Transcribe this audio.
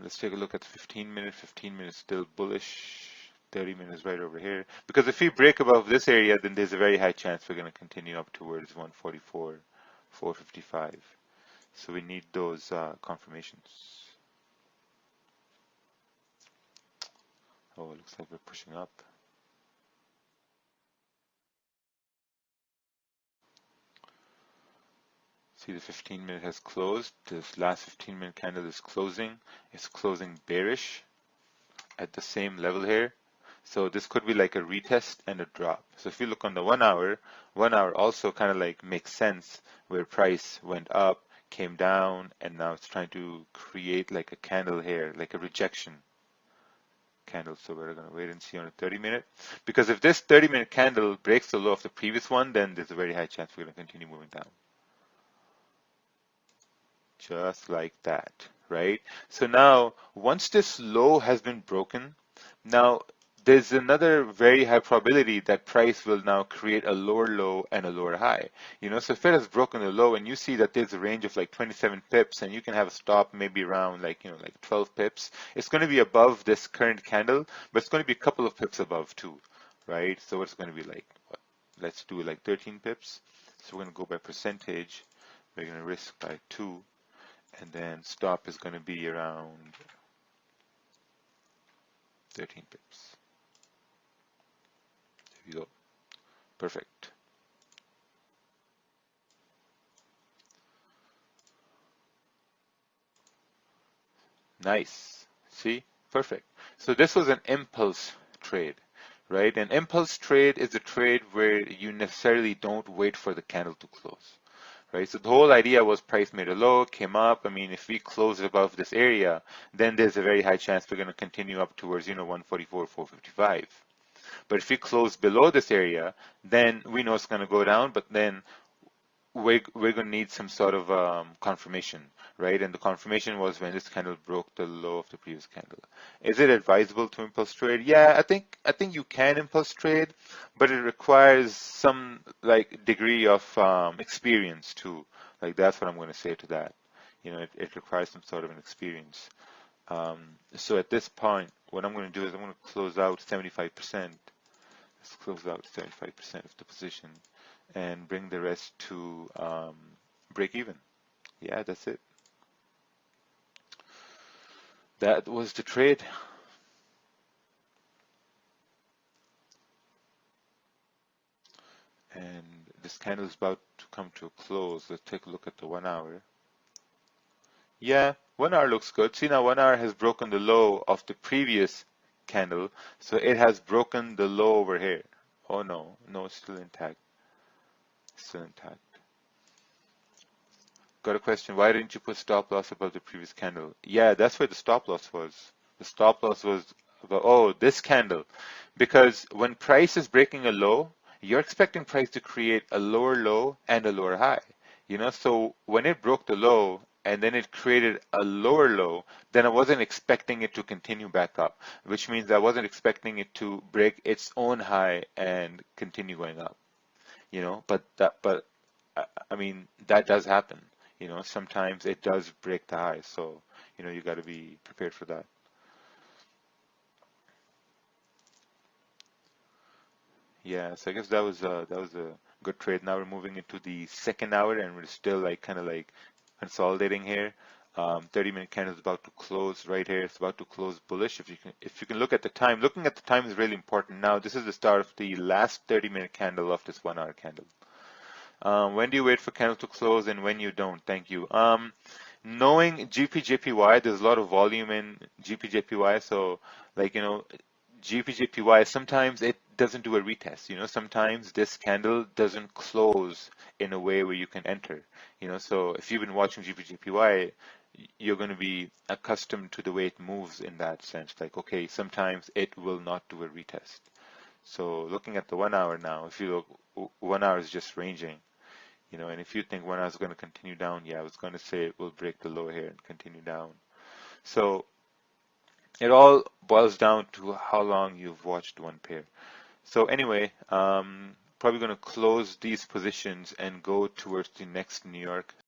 Let's take a look at the 15 minute. 15 minutes still bullish. 30 minutes right over here. Because if we break above this area, then there's a very high chance we're going to continue up towards 144, 455. So we need those confirmations. Oh, it looks like we're pushing up. See, the 15 minute has closed. This last 15 minute candle is closing. It's closing bearish at the same level here. So this could be like a retest and a drop. So if you look on the 1 hour, 1 hour also kind of like makes sense where price went up, came down, and now it's trying to create like a candle here, like a rejection candle. So we're going to wait and see on a 30 minute. Because if this 30 minute candle breaks the low of the previous one, then there's a very high chance we're going to continue moving down. Just like that, right? So now, once this low has been broken, now there's another very high probability that price will now create a lower low and a lower high. So if it has broken the low and you see that there's a range of like 27 pips and you can have a stop maybe around like 12 pips, it's going to be above this current candle, but it's going to be a couple of pips above too, right? So it's going to be like, let's do like 13 pips. So we're going to go by percentage. We're going to risk by 2. And then stop is going to be around 13 pips. There we go. Perfect. Nice. See? Perfect. So this was an impulse trade, right? An impulse trade is a trade where you necessarily don't wait for the candle to close. Right, so the whole idea was price made a low, came up. I mean, if we close above this area, then there's a very high chance we're going to continue up towards 144, 455. But if we close below this area, then we know it's going to go down, but then we're going to need some sort of confirmation, right? And the confirmation was when this candle broke the low of the previous candle. Is it advisable to impulse trade? Yeah, I think you can impulse trade, but it requires some like degree of experience too. Like that's what I'm going to say to that. It requires some sort of an experience. So at this point, what I'm going to do is I'm going to close out 75%. Let's close out 75% of the position and bring the rest to break even. Yeah, that's it. That was the trade. And this candle is about to come to a close. Let's take a look at the 1 hour. Yeah, 1 hour looks good. See, now 1 hour has broken the low of the previous candle. So it has broken the low over here. Oh no, it's still intact. Still intact. Got a question. Why didn't you put stop loss above the previous candle? Yeah, that's where the stop loss was. The stop loss was about, oh, this candle. Because when price is breaking a low, you're expecting price to create a lower low and a lower high. So when it broke the low and then it created a lower low, then I wasn't expecting it to continue back up, which means I wasn't expecting it to break its own high and continue going up. But I mean, that does happen. Sometimes it does break the high. So, you got to be prepared for that. Yeah, so I guess that was a good trade. Now we're moving into the second hour and we're still like kind of like consolidating here. 30-minute candle is about to close right here. It's about to close bullish. If you can look at the time, looking at the time is really important. Now this is the start of the last 30-minute candle of this 1 hour candle. When do you wait for candle to close and when you don't? Thank you. Knowing GPJPY, there's a lot of volume in GPJPY. So like, GPJPY, sometimes it doesn't do a retest. Sometimes this candle doesn't close in a way where you can enter. So if you've been watching GPJPY, you're going to be accustomed to the way it moves in that sense. Like, okay, sometimes it will not do a retest. So looking at the 1 hour now, if you look, 1 hour is just ranging, and if you think 1 hour is going to continue down, yeah, I was going to say it will break the low here and continue down. So it all boils down to how long you've watched one pair. So anyway, probably going to close these positions and go towards the next New York